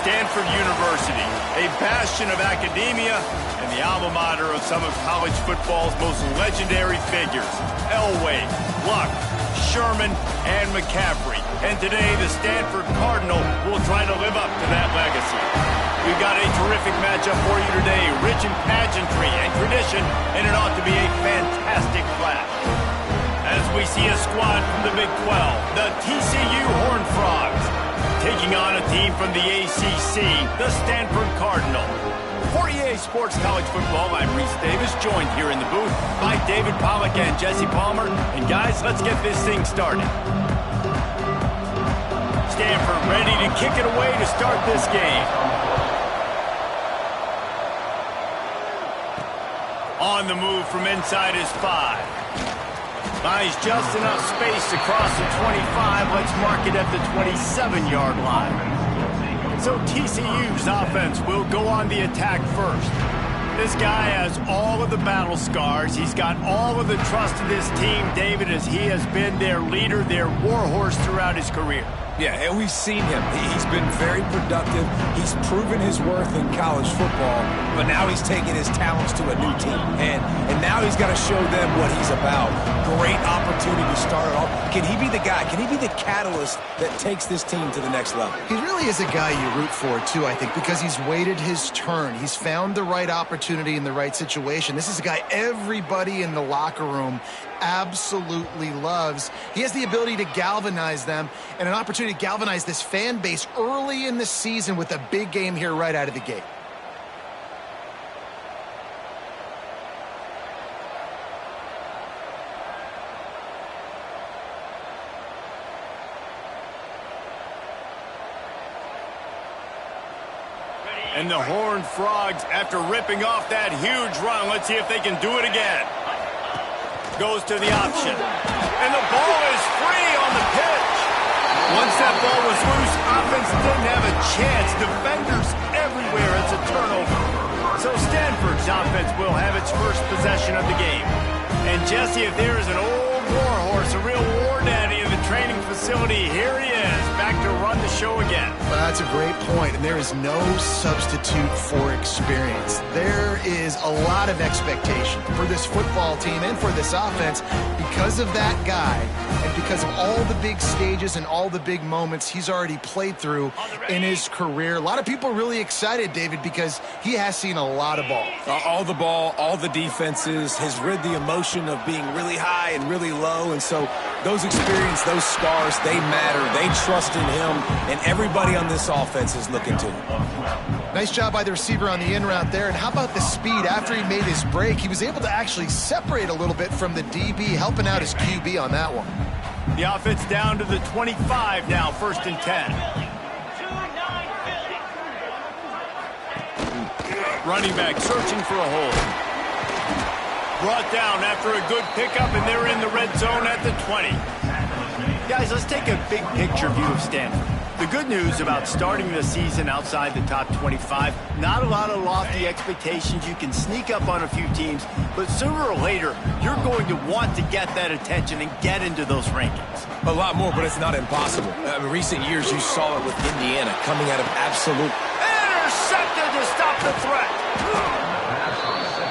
Stanford University, a bastion of academia and the alma mater of some of college football's most legendary figures, Elway, Luck, Sherman, and McCaffrey. And today, the Stanford Cardinal will try to live up to that legacy. We've got a terrific matchup for you today, rich in pageantry and tradition, and it ought to be a fantastic clash. As we see a squad from the Big 12, the TCU Horned Frogs, taking on a team from the ACC, the Stanford Cardinal. For EA Sports College Football, I'm Reese Davis, joined here in the booth by David Pollack and Jesse Palmer. And guys, let's get this thing started. Stanford ready to kick it away to start this game. On the move from inside his 5. Buys just enough space across the 25. Let's mark it at the 27-yard line. So TCU's offense will go on the attack first. This guy has all of the battle scars. He's got all of the trust of this team, David, as he has been their leader, their warhorse throughout his career. Yeah, and we've seen him. He's been very productive. He's proven his worth in college football, but now he's taking his talents to a new team. And now he's got to show them what he's about. Great opportunity to start it off. Can he be the guy? Can he be the catalyst that takes this team to the next level? He really is a guy you root for, too, I think, because he's waited his turn. He's found the right opportunity in the right situation. This is a guy everybody in the locker room absolutely loves. He has the ability to galvanize them and an opportunity to galvanize this fan base early in the season with a big game here right out of the gate. And the Horned Frogs, after ripping off that huge run, let's see if they can do it again. Goes to the option. And the ball is free on the pitch. Once that ball was loose, offense didn't have a chance. Defenders everywhere. It's a turnover. So Stanford's offense will have its first possession of the game. And Jesse, if there is an old warhorse, a real war daddy in the training facility, here he is, back to run the show again. Well, that's a great point, and there is no substitute for experience. There is a lot of expectation for this football team and for this offense because of that guy and because of all the big stages and all the big moments he's already played through in his career. A lot of people are really excited, David, because he has seen a lot of ball. All the ball, all the defenses, has rid the emotion of being really high and really low, and so those experiences, those scars, they matter. They trust in him, and everybody on this offense is looking to him. Nice job by the receiver on the in route there. And how about the speed? After he made his break, he was able to actually separate a little bit from the DB, helping out his QB on that one. The offense down to the 25 now, 1st and 10. Running back searching for a hole. Brought down after a good pickup, and they're in the red zone at the 20. Guys, let's take a big picture view of Stanford. The good news about starting the season outside the top 25, not a lot of lofty expectations. You can sneak up on a few teams, but sooner or later, you're going to want to get that attention and get into those rankings. A lot more, but it's not impossible. In recent years, you saw it with Indiana coming out of absolute... Intercepted to stop the threat.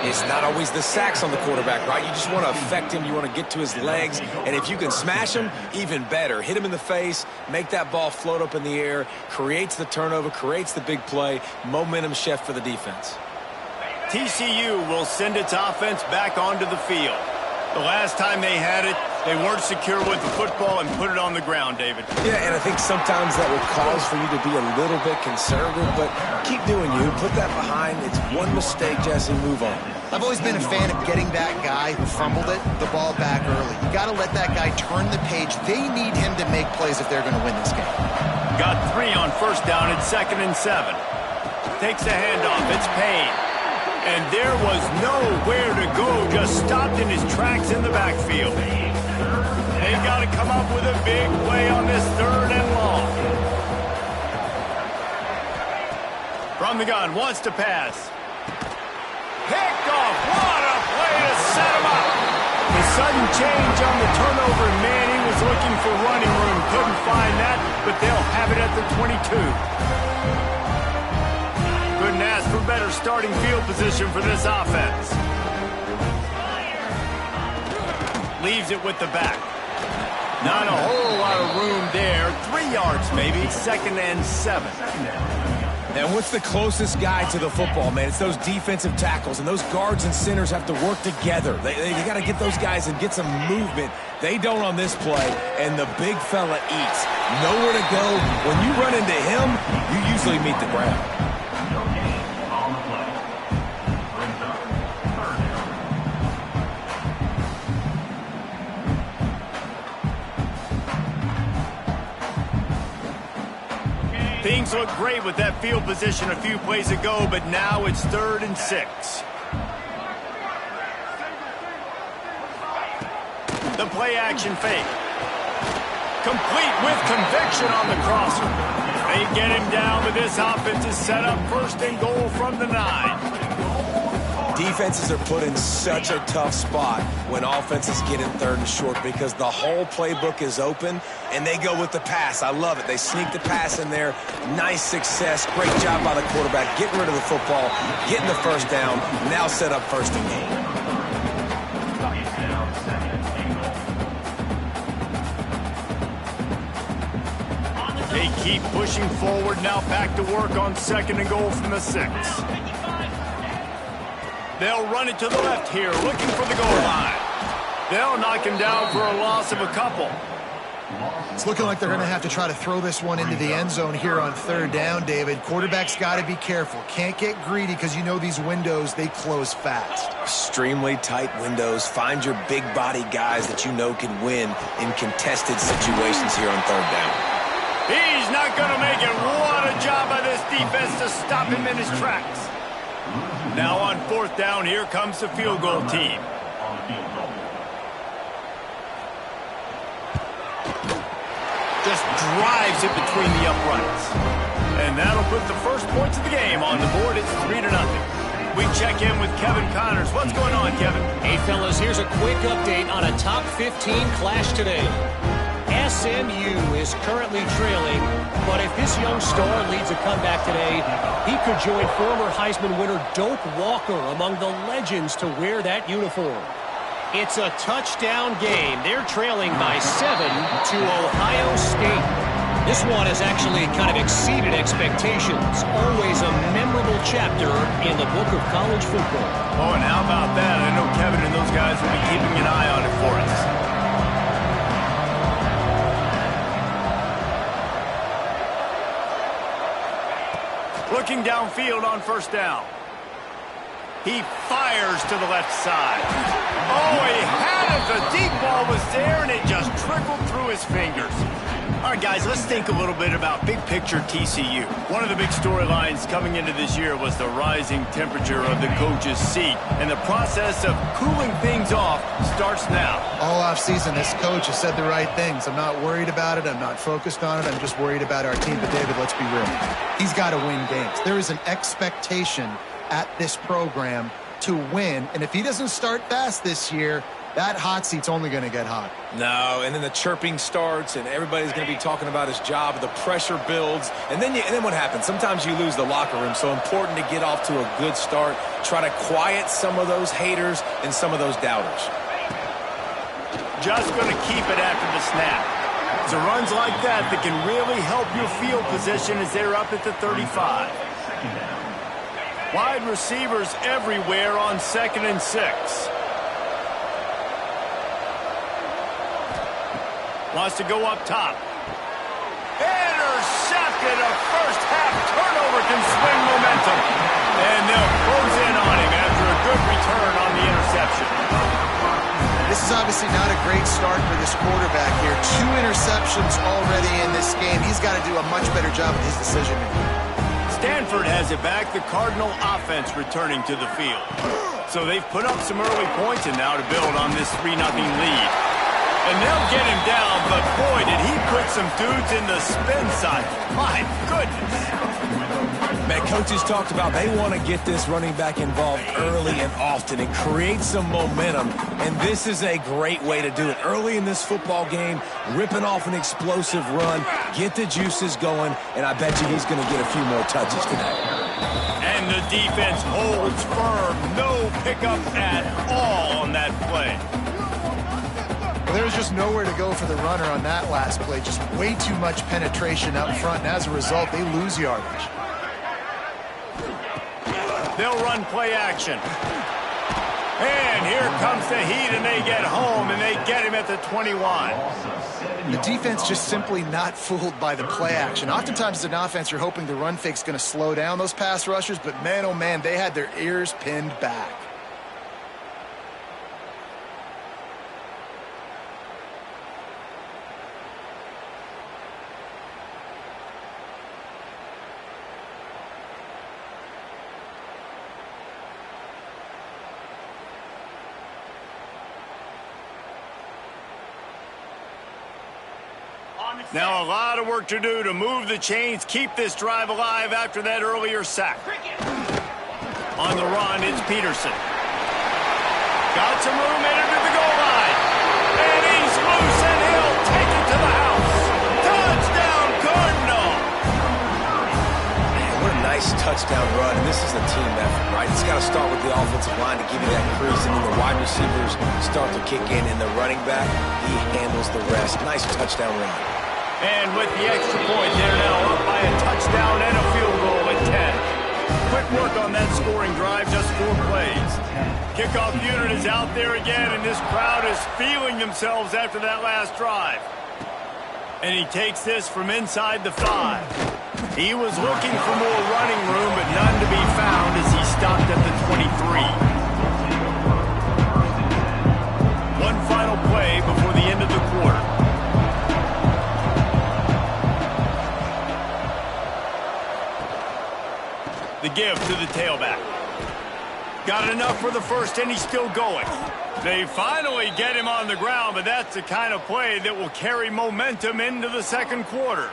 It's not always the sacks on the quarterback, right? You just want to affect him. You want to get to his legs. And if you can smash him, even better. Hit him in the face, make that ball float up in the air, creates the turnover, creates the big play, momentum shift for the defense. TCU will send its offense back onto the field. The last time they had it, they weren't secure with the football and put it on the ground, David. Yeah, and I think sometimes that will cause for you to be a little bit conservative, but keep doing you. Put that behind. It's one mistake, Jesse. Move on. I've always been a fan of getting that guy who fumbled it, the ball back early. You got to let that guy turn the page. They need him to make plays if they're going to win this game. Got 3 on 1st down at 2nd and 7. Takes the handoff. It's Payne. And there was nowhere to go, just stopped in his tracks in the backfield. They've got to come up with a big play on this 3rd and long. From the gun, wants to pass. Picked off, what a play to set him up. The sudden change on the turnover, Manning was looking for running room, couldn't find that, but they'll have it at the 22. starting field position for this offense. Leaves it with the back. Not a whole lot of room there. 3 yards maybe. 2nd and 7. And what's the closest guy to the football, man? It's those defensive tackles, and those guards and centers have to work together. They got to get those guys and get some movement. They don't on this play, and the big fella eats. Nowhere to go. When you run into him, you usually meet the ground. Things look great with that field position a few plays ago, but now it's 3rd and 6. The play action fake. Complete with conviction on the crosser. They get him down, but this offense is set up 1st and goal from the 9. Defenses are put in such a tough spot when offenses get in 3rd and short because the whole playbook is open and they go with the pass. I love it. They sneak the pass in there. Nice success. Great job by the quarterback. Getting rid of the football, getting the 1st down, now set up 1st and goal. They keep pushing forward, now back to work on 2nd and goal from the 6. They'll run it to the left here, looking for the goal line. They'll knock him down for a loss of a couple. It's looking like they're going to have to try to throw this one into the end zone here on 3rd down, David. Quarterback's got to be careful. Can't get greedy because you know these windows, they close fast. Extremely tight windows. Find your big body guys that you know can win in contested situations here on 3rd down. He's not going to make it. What a job by this defense to stop him in his tracks. Now on 4th down, here comes the field goal team. Just drives it between the uprights. And that'll put the first points of the game on the board. It's 3-0. We check in with Kevin Connors. What's going on, Kevin? Hey, fellas, here's a quick update on a top 15 clash today. SMU is currently trailing, but if this young star leads a comeback today, he could join former Heisman winner Doak Walker among the legends to wear that uniform. It's a touchdown game. They're trailing by 7 to Ohio State. This one has actually kind of exceeded expectations. Always a memorable chapter in the book of college football. Oh, and how about that? I know Kevin and those guys will be keeping an eye on it for us. Looking downfield on 1st down. He fires to the left side. Oh, he had it. The deep ball was there, and it just trickled through his fingers. All right, guys, let's think a little bit about big picture TCU. One of the big storylines coming into this year was the rising temperature of the coach's seat, and the process of cooling things off starts now. All offseason, this coach has said the right things. I'm not worried about it. I'm not focused on it. I'm just worried about our team. But, David, let's be real. He's got to win games. There is an expectation at this program to win, and if he doesn't start fast this year, that hot seat's only going to get hot. No, and then the chirping starts, and everybody's going to be talking about his job. The pressure builds, and then what happens? Sometimes you lose the locker room, so important to get off to a good start. Try to quiet some of those haters and some of those doubters. Just going to keep it after the snap. It's runs like that that can really help your field position as they're up at the 35. Wide receivers everywhere on 2nd and 6. Wants to go up top. Intercepted. A first-half turnover can swing momentum. And they'll close in on him after a good return on the interception. This is obviously not a great start for this quarterback here. 2 interceptions already in this game. He's got to do a much better job with his decision-making. Stanford has it back. The Cardinal offense returning to the field. So they've put up some early points and now to build on this 3-0 lead. And they'll get him down, but boy, did he put some dudes in the spin side. My goodness. Man, coaches talked about they want to get this running back involved early and often and create some momentum, and this is a great way to do it. Early in this football game, ripping off an explosive run, get the juices going, and I bet you he's going to get a few more touches today. And the defense holds firm. No pickup at all on that play. Well, there was just nowhere to go for the runner on that last play. Just way too much penetration up front, and as a result, they lose yardage. They'll run play action. And here comes the heat, and they get home, and they get him at the 21. The defense just simply not fooled by the play action. Oftentimes as an offense, you're hoping the run fake's going to slow down those pass rushers, but man, oh man, they had their ears pinned back. Now a lot of work to do to move the chains, keep this drive alive after that earlier sack. On the run, it's Peterson. Got some room headed to the goal line. And he's loose, and he'll take it to the house. Touchdown, Cardinal! Man, what a nice touchdown run, and this is a team effort, right? It's got to start with the offensive line to give you that crease, and then the wide receivers start to kick in, and the running back, he handles the rest. Nice touchdown run. And with the extra point, they're now up by a touchdown and a field goal at 10. Quick work on that scoring drive, just 4 plays. Kickoff unit is out there again, and this crowd is feeling themselves after that last drive. And he takes this from inside the 5. He was looking for more running room, but none to be found as he stopped at the 23. One final play before the end of the quarter. The give to the tailback. Got enough for the first, and he's still going. They finally get him on the ground, but that's the kind of play that will carry momentum into the second quarter.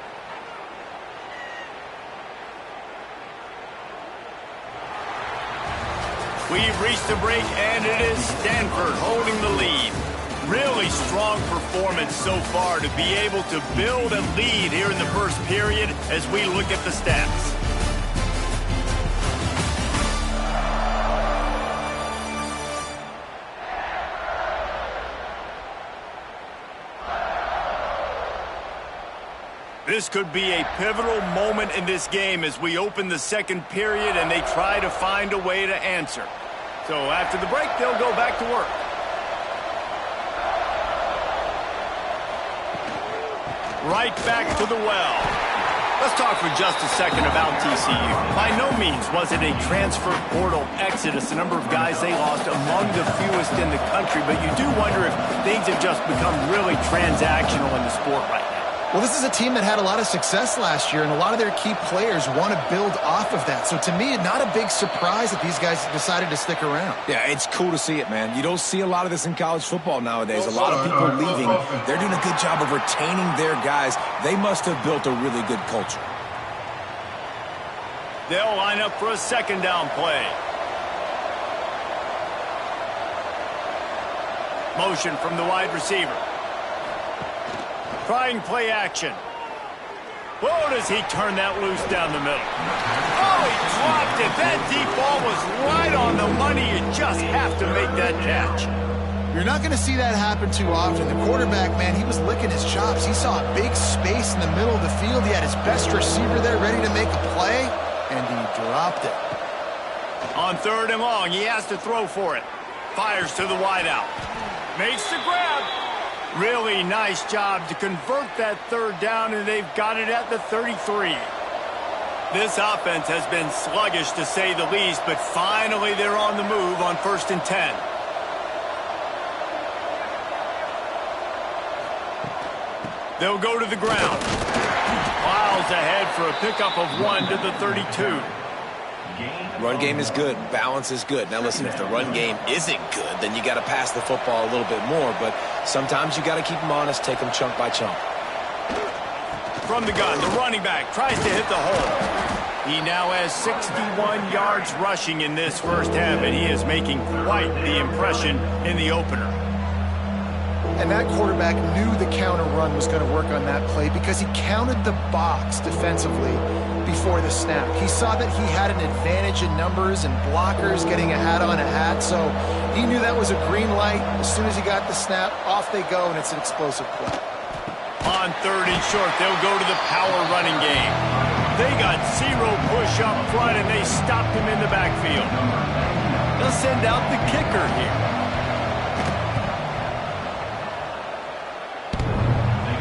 We've reached the break, and it is Stanford holding the lead. Really strong performance so far to be able to build a lead here in the first period as we look at the stats. This could be a pivotal moment in this game as we open the second period and they try to find a way to answer. So after the break, they'll go back to work. Right back to the well. Let's talk for just a second about TCU. By no means was it a transfer portal exodus, the number of guys they lost among the fewest in the country, but you do wonder if things have just become really transactional in the sport right now. Well, this is a team that had a lot of success last year, and a lot of their key players want to build off of that. So to me, not a big surprise that these guys decided to stick around. Yeah, it's cool to see it, man. You don't see a lot of this in college football nowadays. A lot of people leaving. They're doing a good job of retaining their guys. They must have built a really good culture. They'll line up for a second down play. Motion from the wide receiver. Trying play action. Whoa, does he turn that loose down the middle. Oh, he dropped it. That deep ball was right on the money. You just have to make that catch. You're not going to see that happen too often. The quarterback, man, he was licking his chops. He saw a big space in the middle of the field. He had his best receiver there ready to make a play, and he dropped it. On 3rd and long, he has to throw for it. Fires to the wideout. Makes the grab. Really nice job to convert that 3rd down, and they've got it at the 33. This offense has been sluggish, to say the least, but finally they're on the move on 1st and 10. They'll go to the ground. Miles ahead for a pickup of 1 to the 32. Run game is good. Balance is good. Now, listen, if the run game isn't good, then you got to pass the football a little bit more. But sometimes you got to keep them honest, take them chunk by chunk. From the gun, the running back tries to hit the hole. He now has 61 yards rushing in this first half, and he is making quite the impression in the opener. And that quarterback knew the counter run was going to work on that play because he counted the box defensively before the snap. He saw that he had an advantage in numbers and blockers, getting a hat on a hat, so he knew that was a green light. As soon as he got the snap, off they go, and it's an explosive play. On 3rd and short, they'll go to the power running game. They got 0 push up front, and they stopped him in the backfield. They'll send out the kicker here.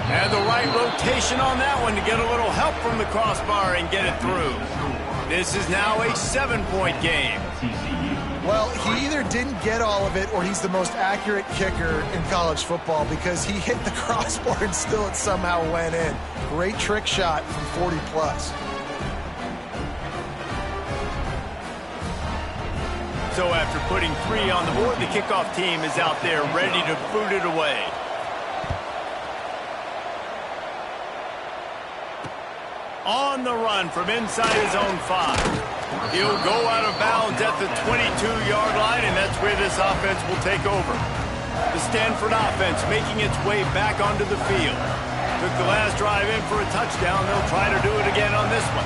And the right rotation on that one to get a little help from the crossbar and get it through. This is now a 7-point game. Well, he either didn't get all of it or he's the most accurate kicker in college football because he hit the crossbar and still it somehow went in. Great trick shot from 40 plus. So after putting 3 on the board, the kickoff team is out there ready to boot it away. On the run from inside his own 5. He'll go out of bounds at the 22-yard line, and that's where this offense will take over. The Stanford offense making its way back onto the field. Took the last drive in for a touchdown. They'll try to do it again on this one.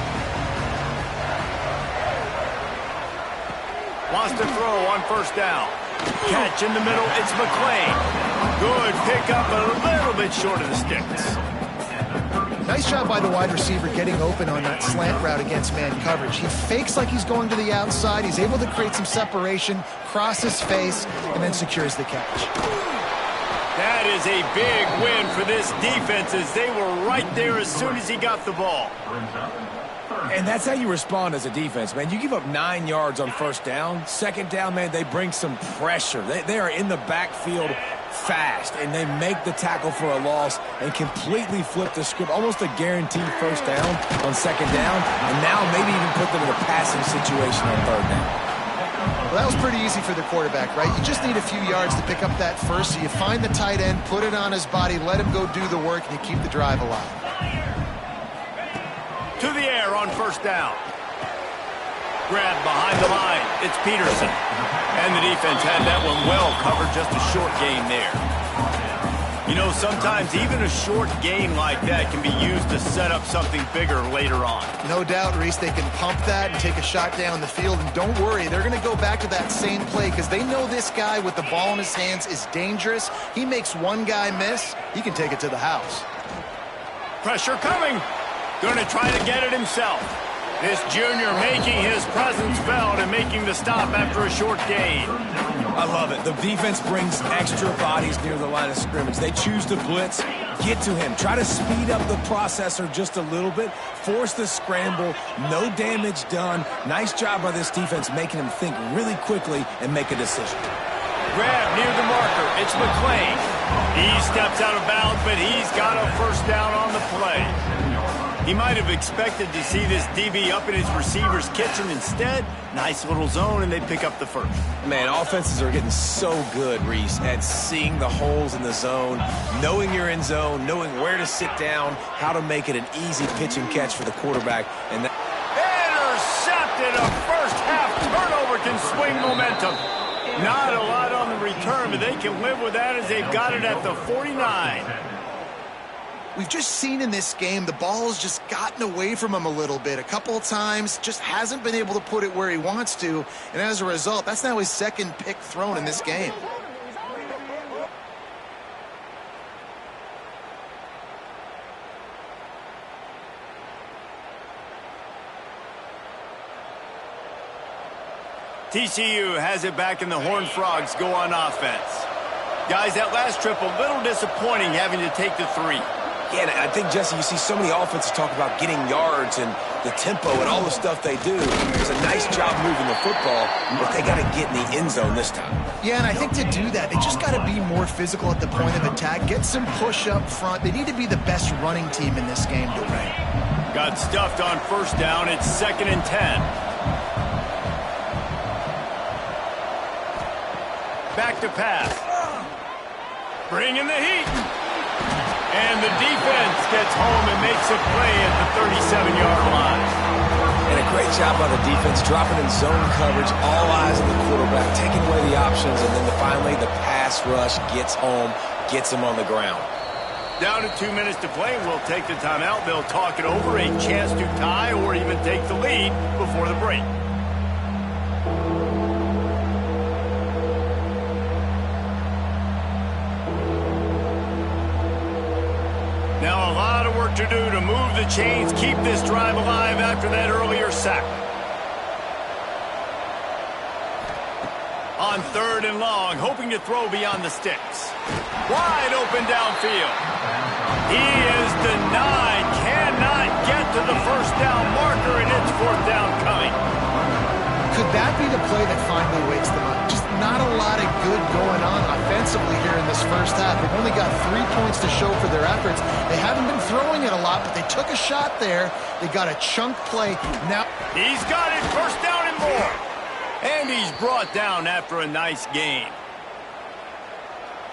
Wants to throw on 1st down. Catch in the middle, it's McClain. Good pickup, a little bit short of the sticks. Nice job by the wide receiver getting open on that slant route against man coverage. He fakes like he's going to the outside. He's able to create some separation, cross his face, and then secures the catch. That is a big win for this defense as they were right there as soon as he got the ball. And that's how you respond as a defense, man. You give up 9 yards on 1st down. 2nd down, man, they bring some pressure. They are in the backfield fast, and they make the tackle for a loss and completely flip the script. Almost a guaranteed 1st down on 2nd down, and now maybe even put them in a passing situation on 3rd down. Well, that was pretty easy for the quarterback, right? You just need a few yards to pick up that first, so you find the tight end, put it on his body, let him go do the work, and you keep the drive alive. To the air on 1st down. Grab behind the line. It's Peterson. And the defense had that one well covered, just a short gain there. You know, sometimes even a short gain like that can be used to set up something bigger later on. No doubt, Reese, they can pump that and take a shot down the field. And don't worry, they're going to go back to that same play because they know this guy with the ball in his hands is dangerous. He makes one guy miss, he can take it to the house. Pressure coming. Going to try to get it himself. This junior making his presence felt and making the stop after a short gain. I love it. The defense brings extra bodies near the line of scrimmage. They choose to blitz, get to him, try to speed up the processor just a little bit, force the scramble, no damage done. Nice job by this defense making him think really quickly and make a decision. Grab near the marker. It's McClain. He steps out of bounds, but he's got a 1st down on the play. He might have expected to see this DB up in his receiver's kitchen. Instead, nice little zone, and they pick up the 1st. Man, offenses are getting so good, Reese, at seeing the holes in the zone, knowing you're in zone, knowing where to sit down, how to make it an easy pitch and catch for the quarterback. And intercepted. A 1st half turnover can swing momentum. Not a lot on the return, but they can live with that as they've got it at the 49. We've just seen in this game the ball has just gotten away from him a little bit. A couple of times, just hasn't been able to put it where he wants to. And as a result, that's now his 2nd pick thrown in this game. TCU has it back, and the Horned Frogs go on offense. Guys, that last trip, a little disappointing having to take the 3. Yeah, I think, Jesse, you see so many offenses talk about getting yards and the tempo and all the stuff they do. It's a nice job moving the football, but they got to get in the end zone this time. Yeah, and I think to do that, they just got to be more physical at the point of attack, get some push up front. They need to be the best running team in this game to win. Got stuffed on 1st down. It's 2nd and 10. Back to pass. Bringing the heat. And the defense gets home and makes a play at the 37-yard line. And a great job by the defense, dropping in zone coverage, all eyes on the quarterback, taking away the options, and then finally the pass rush gets home, gets him on the ground. Down to 2 minutes to play. We'll take the timeout. They'll talk it over. A chance to tie or even take the lead before the break. Now a lot of work to do to move the chains, keep this drive alive after that earlier sack. On 3rd and long, hoping to throw beyond the sticks. Wide open downfield. He is denied. Cannot get to the first down marker, and it's 4th down coming. Could that be the play that finally wakes them up? Just not a lot of good going on offensively here in this first half. They've only got 3 points to show for their efforts. They haven't been throwing it a lot, but they took a shot there. They got a chunk play. Now he's got it. First down and more. And he's brought down after a nice gain.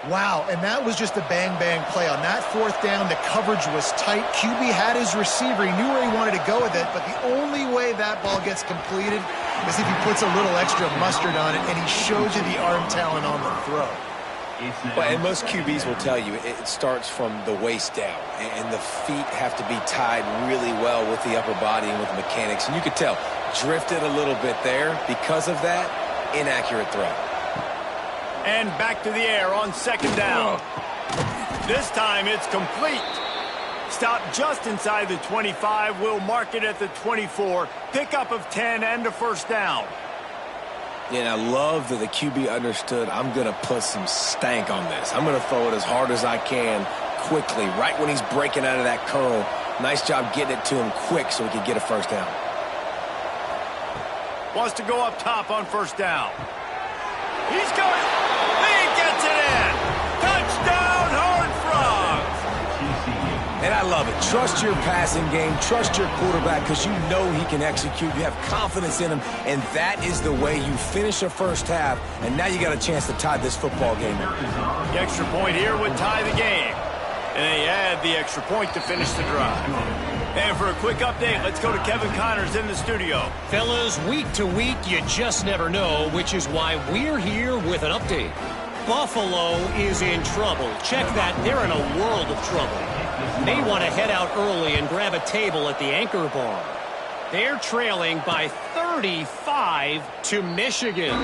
Wow, and that was just a bang-bang play. On that 4th down, the coverage was tight. QB had his receiver. He knew where he wanted to go with it, but the only way that ball gets completed is if he puts a little extra mustard on it, and he shows you the arm talent on the throw. Well, and most QBs will tell you it starts from the waist down, and the feet have to be tied really well with the upper body and with the mechanics. And you could tell, drifted a little bit there. Because of that, inaccurate throw. And back to the air on 2nd down. This time it's complete. Stopped just inside the 25. We'll mark it at the 24. Pickup of 10 and a first down. Yeah, and I love that the QB understood I'm going to put some stank on this. I'm going to throw it as hard as I can quickly, right when he's breaking out of that curl. Nice job getting it to him quick so he could get a first down. Wants to go up top on 1st down. He's going. He gets it in. Touchdown, Horned Frogs. And I love it. Trust your passing game. Trust your quarterback because you know he can execute. You have confidence in him, and that is the way you finish a first half, and now you got a chance to tie this football game. The extra point here would tie the game, and they add the extra point to finish the drive. And for a quick update, let's go to Kevin Connors in the studio. Fellas, week to week, you just never know, which is why we're here with an update. Buffalo is in trouble. Check that. They're in a world of trouble. May want to head out early and grab a table at the Anchor Bar. They're trailing by 35 to Michigan.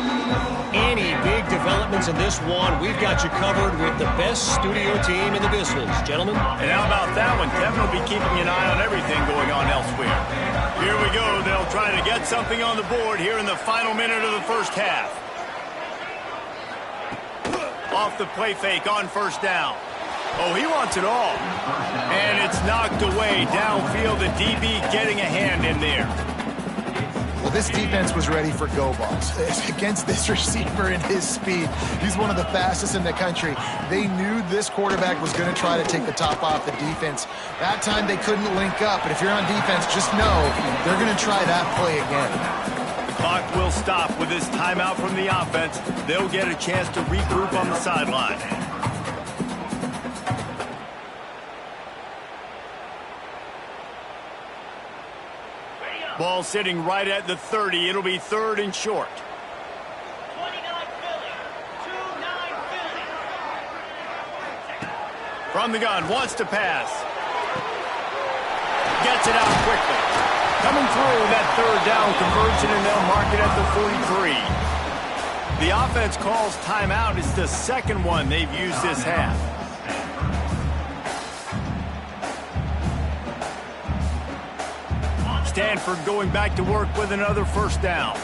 Any big developments in this one, we've got you covered with the best studio team in the business, gentlemen. And how about that one? Kevin will be keeping an eye on everything going on elsewhere. Here we go. They'll try to get something on the board here in the final minute of the first half. Off the play fake on 1st down. Oh, he wants it all. And it's knocked away downfield. The DB getting a hand in there. Well, this defense was ready for go balls. Against this receiver and his speed, he's one of the fastest in the country. They knew this quarterback was going to try to take the top off the defense. That time they couldn't link up, but if you're on defense, just know they're going to try that play again. The clock will stop with this timeout from the offense. They'll get a chance to regroup on the sideline. Ball sitting right at the 30. It'll be 3rd and short. 29 Philly. 2-9 Philly. From the gun, wants to pass. Gets it out quickly. Coming through that 3rd down conversion, and they'll mark it at the 43. The offense calls timeout. It's the 2nd one they've used this half. Stanford going back to work with another first down.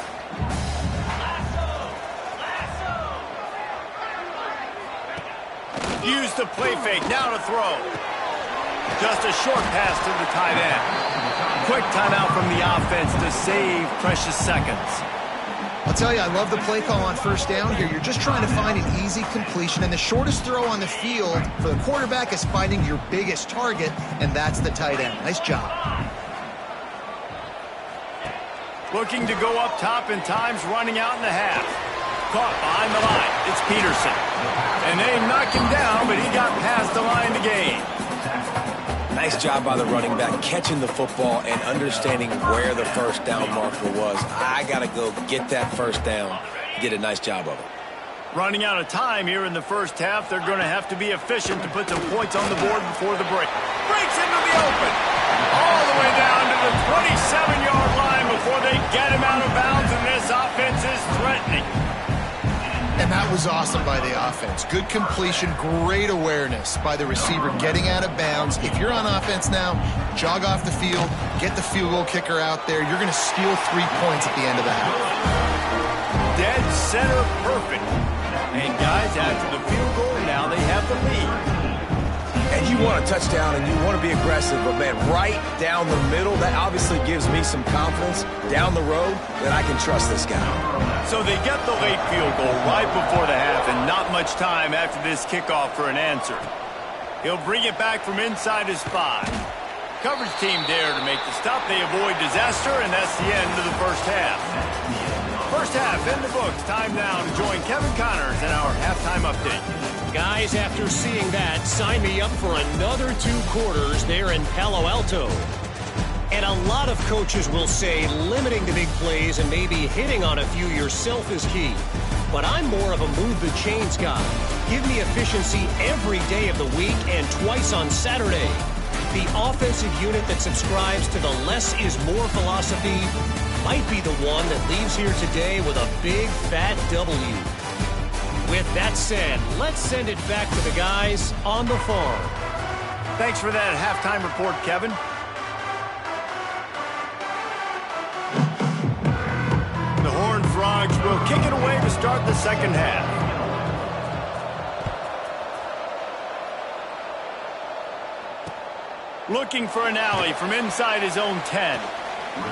Use the play fake, now to throw. Just a short pass to the tight end. Quick timeout from the offense to save precious seconds. I'll tell you, I love the play call on 1st down here. You're just trying to find an easy completion, and the shortest throw on the field for the quarterback is finding your biggest target, and that's the tight end. Nice job. Looking to go up top, and time's running out in the half. Caught behind the line. It's Peterson. And they knocked him down, but he got past the line to gain. Nice job by the running back, catching the football and understanding where the first down marker was. I got to go get that first down. He did a nice job of it. Running out of time here in the first half. They're going to have to be efficient to put some points on the board before the break. Breaks into the open. All the way down to the 27-yard line before they get him out of bounds, and this offense is threatening. And that was awesome by the offense. Good completion, great awareness by the receiver getting out of bounds. If you're on offense now, jog off the field, get the field goal kicker out there. You're going to steal 3 points at the end of the half. Dead center perfect. And guys, after the field goal, now they have the lead. And you want a touchdown and you want to be aggressive, but man, right down the middle, that obviously gives me some confidence down the road that I can trust this guy. So they get the late field goal right before the half and not much time after this kickoff for an answer. He'll bring it back from inside his 5. Coverage team there to make the stop. They avoid disaster, and that's the end of the first half. First half in the books. Time now to join Kevin Connors in our halftime update. Guys, after seeing that, sign me up for another 2 quarters there in Palo Alto. And a lot of coaches will say limiting the big plays and maybe hitting on a few yourself is key. But I'm more of a move the chains guy. Give me efficiency every day of the week and twice on Saturday. The offensive unit that subscribes to the less is more philosophy might be the one that leaves here today with a big fat W. With that said, let's send it back to the guys on the farm. Thanks for that halftime report, Kevin. The Horned Frogs will kick it away to start the second half. Looking for an alley from inside his own 10.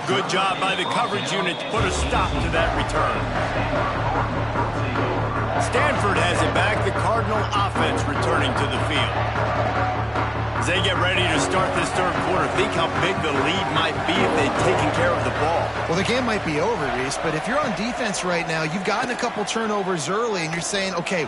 Good job by the coverage unit to put a stop to that return. Stanford has it back. The Cardinal offense returning to the field. As they get ready to start this third quarter, think how big the lead might be if they'd taken care of the ball. Well, the game might be over, Reese, but if you're on defense right now, you've gotten a couple turnovers early, and you're saying, okay,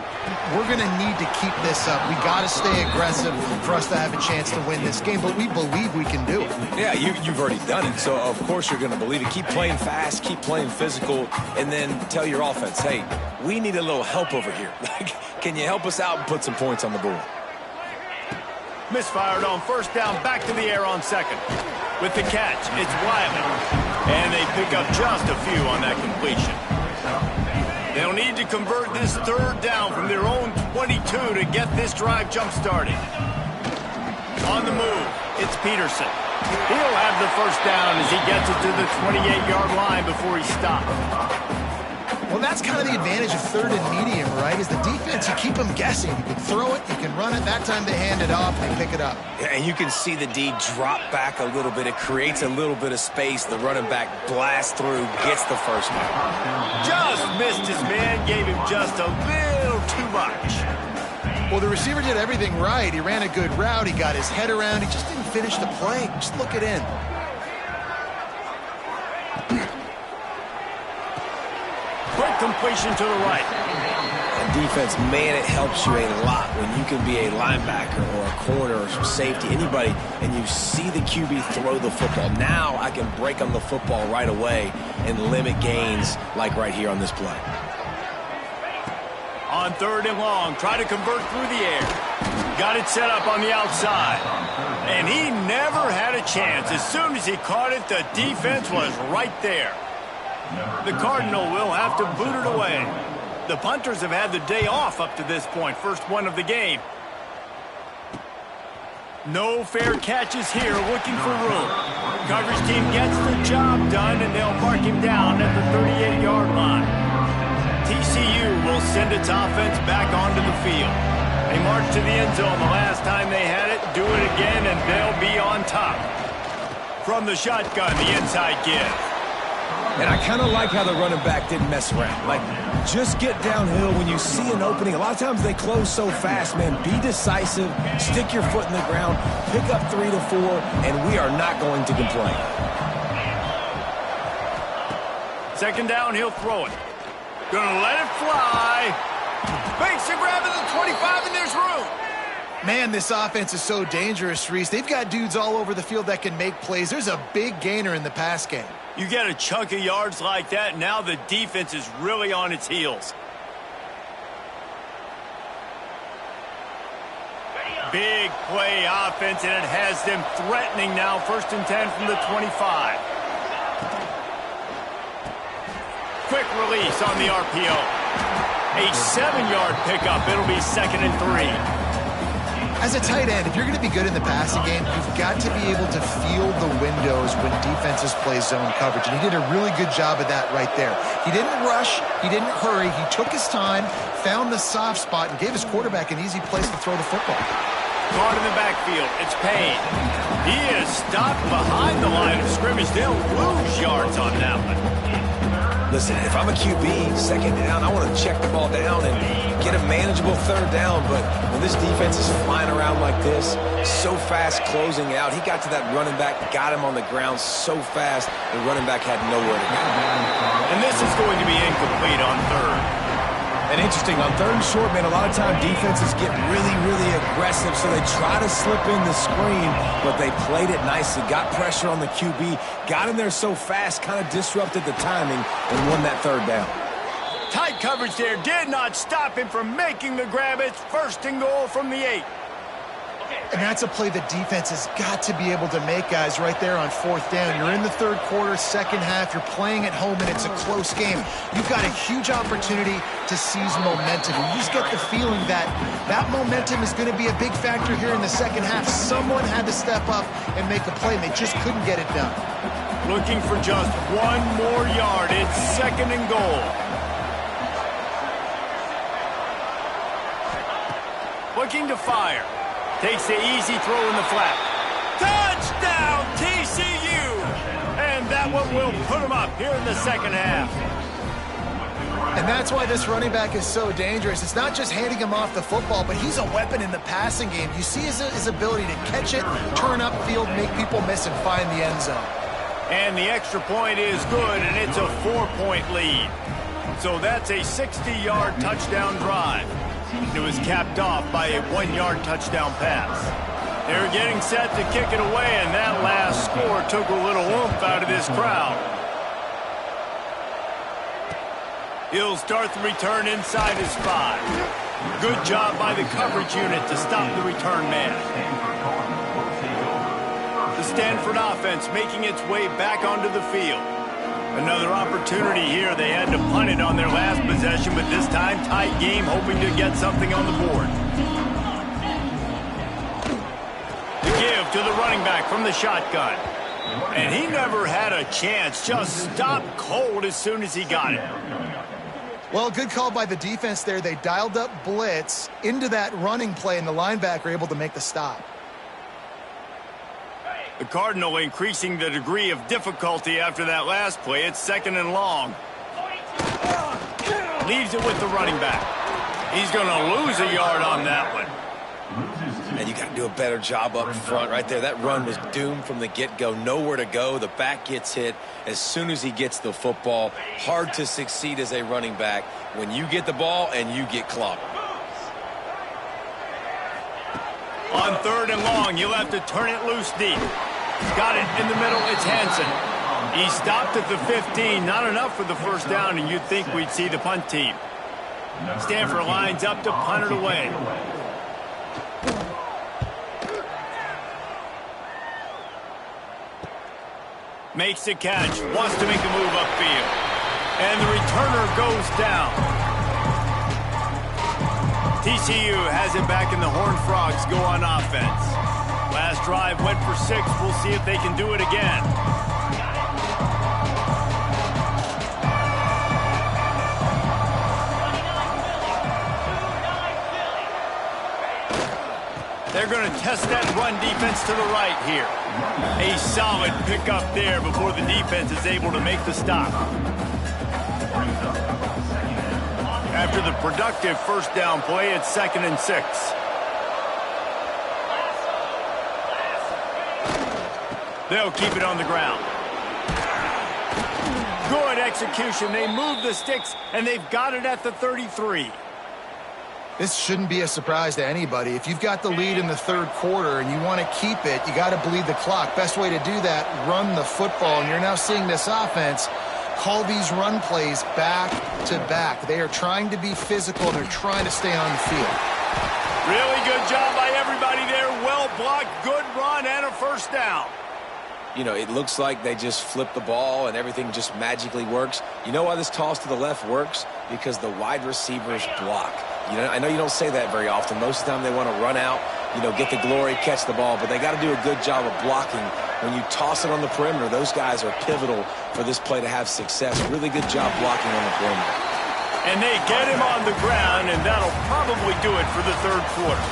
we're going to need to keep this up. We got to stay aggressive for us to have a chance to win this game, but we believe we can do it. Yeah, you've already done it, so of course you're going to believe it. Keep playing fast, keep playing physical, and then tell your offense, hey, we need a little help over here. Can you help us out and put some points on the board? Misfired on first down, back to the air on second. With the catch, it's Wiley. And they pick up just a few on that completion. They'll need to convert this third down from their own 22 to get this drive jump-started. On the move, it's Peterson. He'll have the first down as he gets it to the 28-yard line before he stops. Well, that's kind of the advantage of third and medium, right? Is the defense, you keep them guessing. You can throw it, you can run it. That time they hand it off, they pick it up. Yeah, and you can see the D drop back a little bit. It creates a little bit of space. The running back blasts through, gets the first down. Just missed his man, gave him just a little too much. Well, the receiver did everything right. He ran a good route. He got his head around. He just didn't finish the play. Just look it in. Quick completion to the right. And defense, man, it helps you a lot when you can be a linebacker or a corner or some safety, anybody, and you see the QB throw the football. Now I can break on the football right away and limit gains like right here on this play. On third and long, try to convert through the air. Got it set up on the outside. And he never had a chance. As soon as he caught it, the defense was right there. The Cardinal will have to boot it away. The punters have had the day off up to this point. First one of the game. No fair catches here, looking for room. Coverage team gets the job done, and they'll mark him down at the 38-yard line. TCU will send its offense back onto the field. They marched to the end zone the last time they had it, do it again, and they'll be on top. From the shotgun, the inside give. And I kind of like how the running back didn't mess around. Like, just get downhill when you see an opening. A lot of times they close so fast, man. Be decisive, stick your foot in the ground, pick up 3 to 4, and we are not going to complain. Second down, he'll throw it. Gonna let it fly. Makes a grab at the 25, and there's room. Man, this offense is so dangerous, Reese. They've got dudes all over the field that can make plays. There's a big gainer in the pass game. You get a chunk of yards like that, now the defense is really on its heels. big play offense, and it has them threatening now. 1st and 10 from the 25. Quick release on the RPO. A 7-yard pickup. It'll be 2nd and 3. As a tight end, if you're going to be good in the passing game, you've got to be able to feel the windows when defenses play zone coverage. And he did a really good job of that right there. He didn't rush. He didn't hurry. He took his time, found the soft spot, and gave his quarterback an easy place to throw the football. Caught in the backfield. It's Payne. He is stopped behind the line of scrimmage. They'll lose yards on that one. Listen, if I'm a QB, 2nd down, I want to check the ball down and get a manageable 3rd down. But when this defense is flying around like this, so fast closing out, he got to that running back, got him on the ground so fast, the running back had nowhere to go. And this is going to be incomplete on 3rd. And interesting, on 3rd and short, man, a lot of time defenses get really, really aggressive, so they try to slip in the screen, but they played it nicely, got pressure on the QB, got in there so fast, kind of disrupted the timing, and won that 3rd down. Tight coverage there did not stop him from making the grab. It's 1st and goal from the 8. And that's a play the defense has got to be able to make, guys, right there on 4th down. You're in the 3rd quarter, 2nd half. You're playing at home, and it's a close game. You've got a huge opportunity to seize momentum. You just get the feeling that that momentum is going to be a big factor here in the 2nd half. Someone had to step up and make a play, and they just couldn't get it done. Looking for just 1 more yard. It's 2nd and goal. Looking to fire. Takes the easy throw in the flat. Touchdown, TCU! And that one will put them up here in the 2nd half. And that's why this running back is so dangerous. It's not just handing him off the football, but he's a weapon in the passing game. You see his ability to catch it, turn upfield, make people miss, and find the end zone. And the extra point is good, and it's a 4-point lead. So that's a 60-yard touchdown drive. It was capped off by a 1-yard touchdown pass. They're getting set to kick it away, and that last score took a little oomph out of this crowd. He'll start the return inside his 5. Good job by the coverage unit to stop the return man. The Stanford offense making its way back onto the field. Another opportunity here. They had to punt it on their last possession, but this time tight game, hoping to get something on the board. The give to the running back from the shotgun. And he never had a chance. Just stopped cold as soon as he got it. Well, good call by the defense there. They dialed up blitz into that running play, and the linebacker able to make the stop. The Cardinal increasing the degree of difficulty after that last play. It's 2nd and long. Leaves it with the running back. He's going to lose a yard on that one. And you got to do a better job up front right there. That run was doomed from the get-go. Nowhere to go. The back gets hit as soon as he gets the football. Hard to succeed as a running back when you get the ball and you get clobbered. On 3rd and long, you'll have to turn it loose deep. He's got it in the middle. It's Hansen. He stopped at the 15. Not enough for the 1st down, and you'd think we'd see the punt team. Stanford lines up to punt it away. Makes the catch. Wants to make a move upfield. And the returner goes down. TCU has it back, and the Horned Frogs go on offense. Last drive went for 6. We'll see if they can do it again. They're going to test that run defense to the right here. A solid pickup there before the defense is able to make the stop. After the productive 1st down play, it's 2nd and 6. They'll keep it on the ground. Good execution. They move the sticks, and they've got it at the 33. This shouldn't be a surprise to anybody. If you've got the lead in the 3rd quarter and you want to keep it, you got to bleed the clock. Best way to do that, run the football. And you're now seeing this offense call these run plays back to back. They are trying to be physical, and they're trying to stay on the field. Really good job by everybody there. Well blocked, good run, and a first down. You know, it looks like they just flip the ball and everything just magically works. You know why this toss to the left works? Because the wide receivers block. You know, I know you don't say that very often. Most of the time they want to run out, you know, get the glory, catch the ball, but they got to do a good job of blocking. When you toss it on the perimeter, those guys are pivotal for this play to have success. Really good job blocking on the perimeter. And they get him on the ground, and that'll probably do it for the third quarter.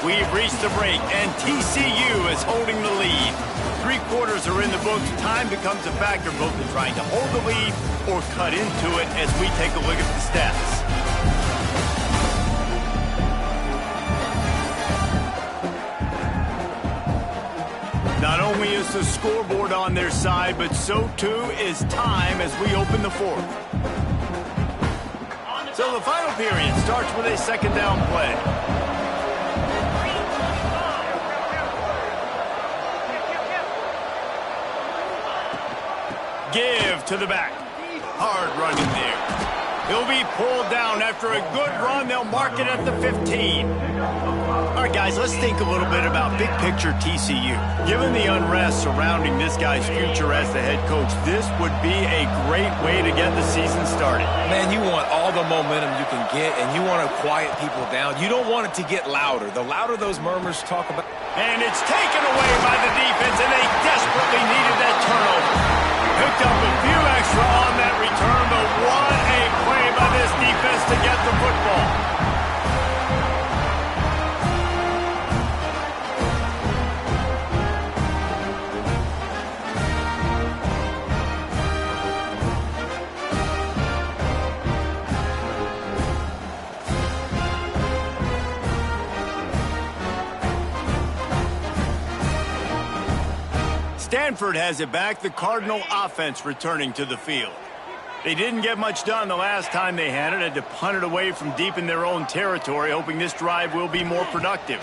We've reached the break, and TCU is holding the lead. 3 quarters are in the books. Time becomes a factor both in trying to hold the lead or cut into it as we take a look at the stats. Not only is the scoreboard on their side, but so too is time as we open the fourth. So the final period starts with a second down play. Give to the back. Hard running there. He'll be pulled down after a good run. They'll mark it at the 15. All right, guys, let's think a little bit about big picture TCU. Given the unrest surrounding this guy's future as the head coach, this would be a great way to get the season started. Man, you want all the momentum you can get, and you want to quiet people down. You don't want it to get louder. The louder those murmurs talk about. And it's taken away by the defense, and they desperately needed that turnover. Picked up a few extra on that return, but what a play by this defense to get the football. Stanford has it back, the Cardinal offense returning to the field. They didn't get much done the last time they had it to punt it away from deep in their own territory, hoping this drive will be more productive.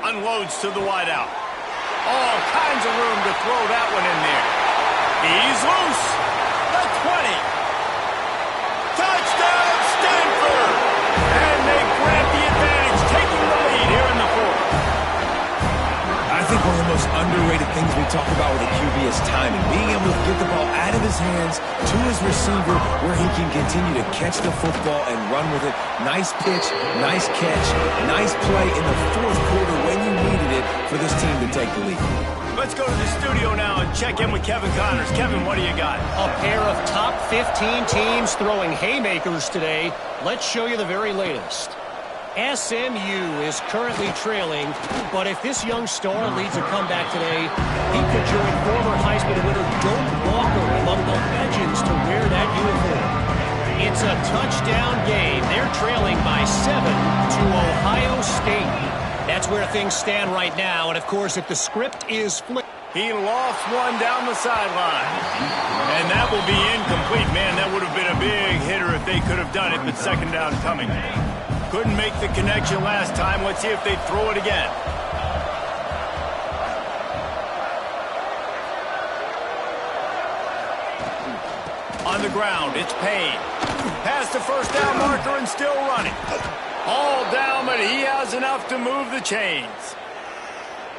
Unloads to the wideout. All kinds of room to throw that one in there. He's loose. The 20. Touchdown, Stanford! And they grab the advantage, taking the lead here in the fourth. I think one of the most underrated things we talk about with a QB is timing. Being able to get the ball out of his hands to his receiver where he can continue to catch the football and run with it. Nice pitch, nice catch, nice play in the fourth quarter when you needed it for this team to take the lead. Let's go to the studio now and check in with Kevin Connors. Kevin, what do you got? A pair of top 15 teams throwing haymakers today. Let's show you the very latest. SMU is currently trailing, but if this young star leads a comeback today, he could join former Heisman winner Doak Walker among the legends to wear that uniform. It's a touchdown game. They're trailing by 7 to Ohio State. That's where things stand right now, and of course, if the script is flipped. He lost one down the sideline. And that will be incomplete. Man, that would have been a big hitter if they could have done it, but second down coming. Couldn't make the connection last time. Let's see if they throw it again. On the ground, it's Payne. Past the first down marker and still running. All down, but he has enough to move the chains.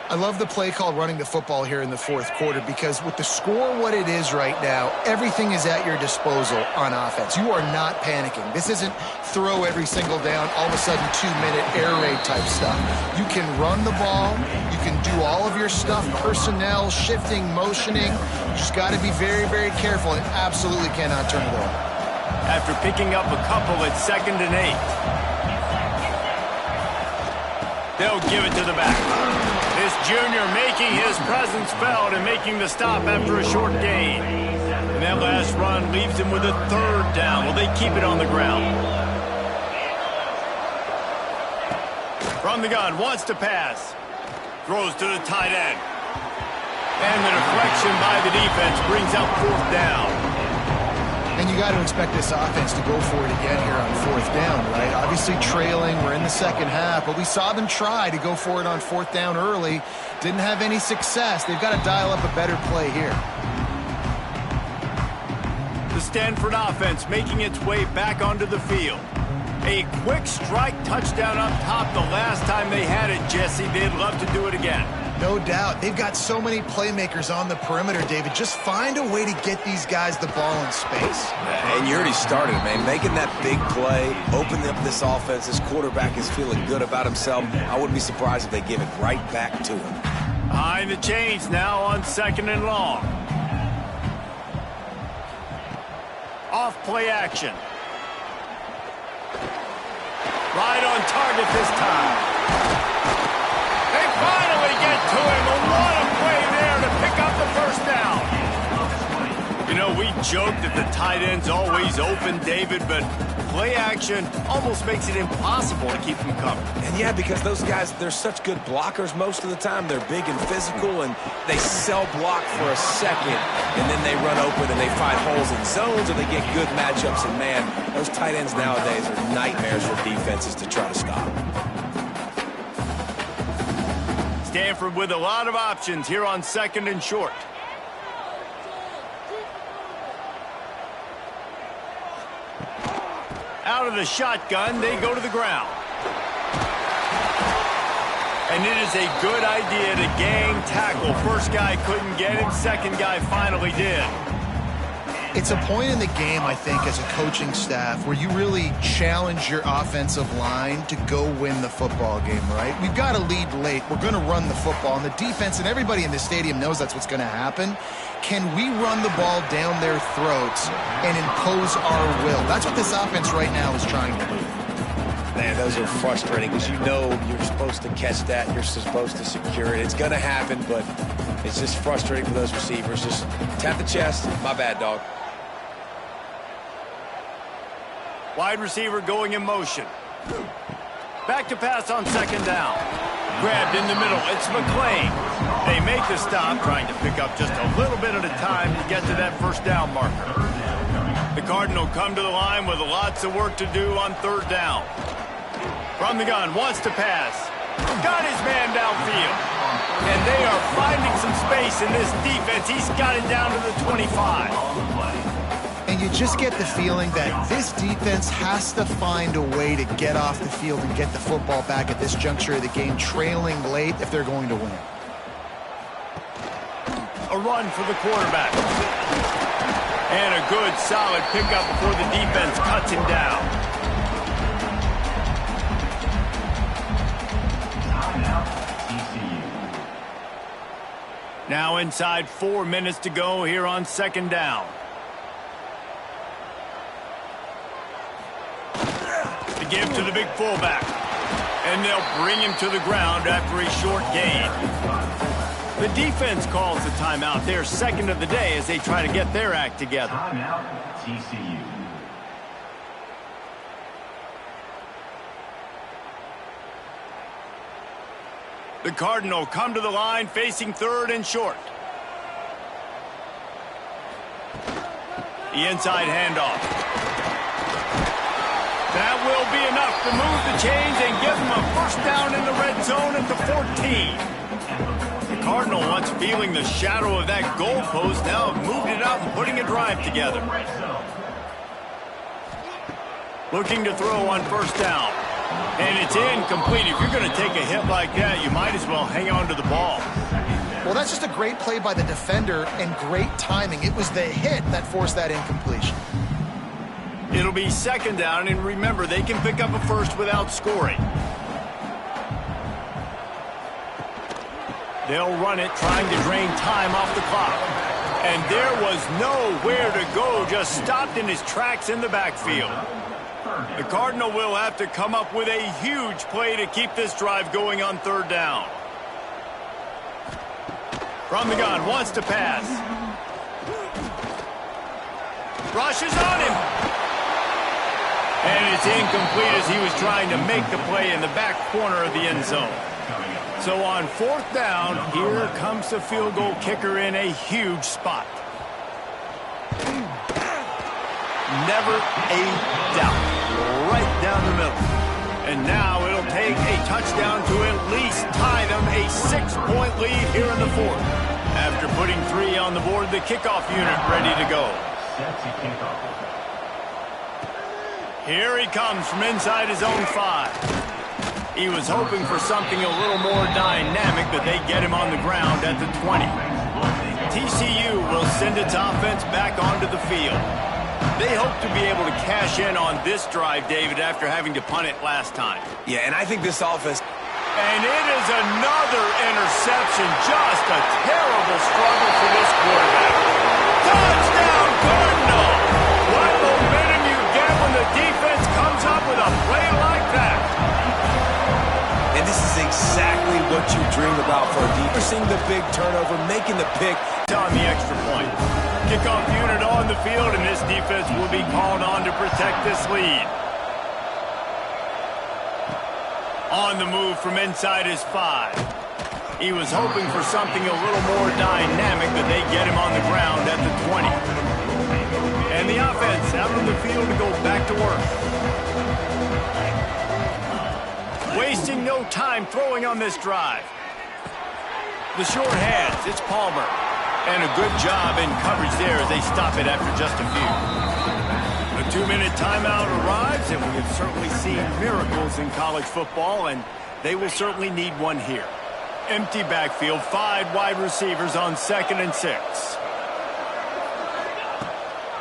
I love the play called running the football here in the fourth quarter because with the score what it is right now, everything is at your disposal on offense. You are not panicking. This isn't throw every single down, all of a sudden 2-minute air raid type stuff. You can run the ball. You can do all of your stuff, personnel, shifting, motioning. You just got to be very, very careful and absolutely cannot turn it over. After picking up a couple at 2nd and 8. They'll give it to the back. This junior making his presence felt and making the stop after a short gain. And that last run leaves him with a 3rd down. Will they keep it on the ground? From the gun, wants to pass. Throws to the tight end. And the deflection by the defense brings out 4th down. And you got to expect this offense to go for it again here on 4th down, right? Obviously trailing, we're in the second half, but we saw them try to go for it on 4th down early. Didn't have any success. They've got to dial up a better play here. The Stanford offense making its way back onto the field. A quick strike touchdown up top the last time they had it, Jesse. They'd love to do it again. No doubt. They've got so many playmakers on the perimeter, David. Just find a way to get these guys the ball in space. And you already started, man. Making that big play, opening up this offense. This quarterback is feeling good about himself. I wouldn't be surprised if they give it right back to him. Behind the chains now on 2nd and long. Off play action. Right on target this time. They finally get to him. And what a play there to pick up the first down. You know, we joke that the tight end's always open, David, but play action almost makes it impossible to keep them covered. And yeah, because those guys, they're such good blockers most of the time. They're big and physical, and they sell block for a second, and then they run open and they find holes in zones, or they get good matchups. And man, those tight ends nowadays are nightmares for defenses to try to stop. Stanford with a lot of options here on 2nd and short. Out of the shotgun, they go to the ground. And it is a good idea to gang tackle. First guy couldn't get him, second guy finally did. It's a point in the game, I think, as a coaching staff where you really challenge your offensive line to go win the football game, right? We've got to lead late. We're going to run the football. And the defense and everybody in the stadium knows that's what's going to happen. Can we run the ball down their throats and impose our will? That's what this offense right now is trying to do. Man, those are frustrating because you know you're supposed to catch that. You're supposed to secure it. It's going to happen, but it's just frustrating for those receivers. Just tap the chest. My bad, dog. Wide receiver going in motion. Back to pass on 2nd down. Grabbed in the middle. It's McClain. They make the stop, trying to pick up just a little bit at a time to get to that first down marker. The Cardinal come to the line with lots of work to do on 3rd down. From the gun, wants to pass. Got his man downfield. And they are finding some space in this defense. He's got it down to the 25. And you just get the feeling that this defense has to find a way to get off the field and get the football back at this juncture of the game, trailing late if they're going to win. A run for the quarterback. And a good, solid pickup before the defense cuts him down. Now inside 4 minutes to go here on 2nd down. The give to the big fullback. And they'll bring him to the ground after a short gain. The defense calls the timeout. Their 2nd of the day as they try to get their act together. Timeout, TCU. The Cardinal come to the line facing 3rd and short. The inside handoff. That will be enough to move the chains and give them a first down in the red zone at the 14. The Cardinal, once feeling the shadow of that goalpost, now have moved it out and putting a drive together. Looking to throw on 1st down. And it's incomplete. If you're going to take a hit like that, you might as well hang on to the ball. Well, that's just a great play by the defender and great timing. It was the hit that forced that incompletion. It'll be 2nd down, and remember, they can pick up a first without scoring. They'll run it, trying to drain time off the clock. And there was nowhere to go, just stopped in his tracks in the backfield. The Cardinal will have to come up with a huge play to keep this drive going on 3rd down. From the gun, wants to pass. Rushes on him. And it's incomplete as he was trying to make the play in the back corner of the end zone. So on 4th down, here comes the field goal kicker in a huge spot. Never a doubt. Right down the middle. And now it'll take a touchdown to at least tie them a 6-point lead here in the 4th. After putting 3 on the board, the kickoff unit ready to go. Here he comes from inside his own 5. He was hoping for something a little more dynamic, but they get him on the ground at the 20. TCU will send its offense back onto the field. They hope to be able to cash in on this drive, David, after having to punt it last time. Yeah, and I think this offense... And it is another interception. Just a terrible struggle for this quarterback. Touchdown, Cardinal! What momentum you get when the defense comes up with a play like that. And this is exactly what you dream about for a defense. Seeing the big turnover, making the pick. On the extra point. Kickoff unit on the field, and this defense will be called on to protect this lead. On the move from inside his 5. He was hoping for something a little more dynamic, but they get him on the ground at the 20. And the offense out on the field to go back to work. Wasting no time throwing on this drive. The short hands, it's Palmer. And a good job in coverage there as they stop it after just a few. A 2-minute timeout arrives, and we have certainly seen miracles in college football, and they will certainly need one here. Empty backfield, 5 wide receivers on 2nd and 6.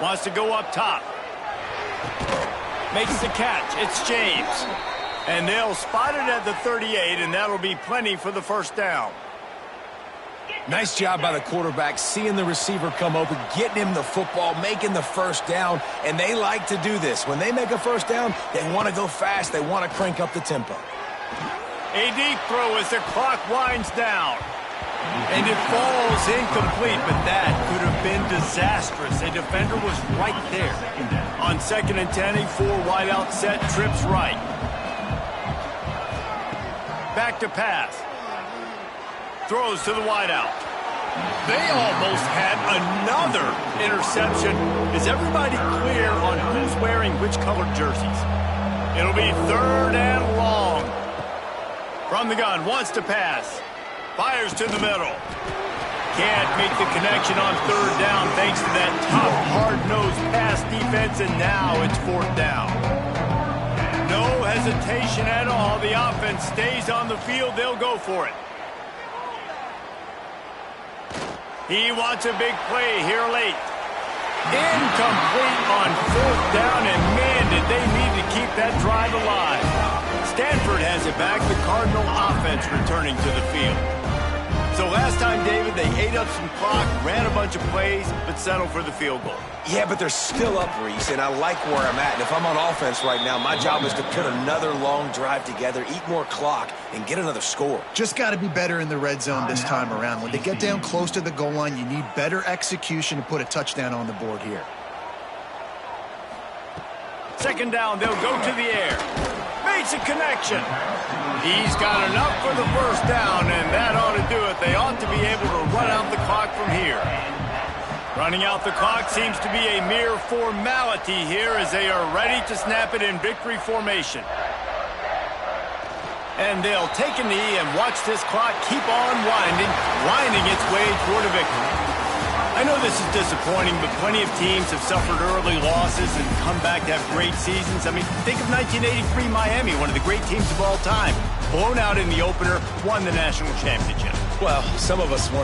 Wants to go up top. Makes the catch. It's James. And they'll spot it at the 38, and that'll be plenty for the first down. Nice job by the quarterback, seeing the receiver come open, getting him the football, making the first down, and they like to do this. When they make a first down, they want to go fast. They want to crank up the tempo. A deep throw as the clock winds down. And it falls incomplete, but that could have been disastrous. A defender was right there. On 2nd and 10, a 4 wideout set, trips right. Back to pass. Throws to the wideout. They almost had another interception. Is everybody clear on who's wearing which colored jerseys? It'll be 3rd and long. From the gun, wants to pass. Fires to the middle. Can't make the connection on 3rd down thanks to that tough, hard-nosed pass defense, and now it's 4th down. No hesitation at all. The offense stays on the field. They'll go for it. He wants a big play here late. Incomplete on 4th down, and man, did they need to keep that drive alive. Stanford has it back, the Cardinal offense returning to the field. So last time, David, they ate up some clock, ran a bunch of plays, but settled for the field goal. Yeah, but they're still up, Reese, and I like where I'm at. And if I'm on offense right now, my job is to put another long drive together, eat more clock, and get another score. Just got to be better in the red zone this time around. When they get down close to the goal line, you need better execution to put a touchdown on the board here. 2nd down, they'll go to the air. Makes a connection. He's got enough for the first down, and that ought to do it. They ought to be able to run out the clock from here. Running out the clock seems to be a mere formality here as they are ready to snap it in victory formation. And they'll take a knee and watch this clock keep on winding its way toward a victory. I know this is disappointing, but plenty of teams have suffered early losses and come back to have great seasons. I mean, think of 1983 Miami, one of the great teams of all time. Blown out in the opener, won the national championship. Well, some of us weren't.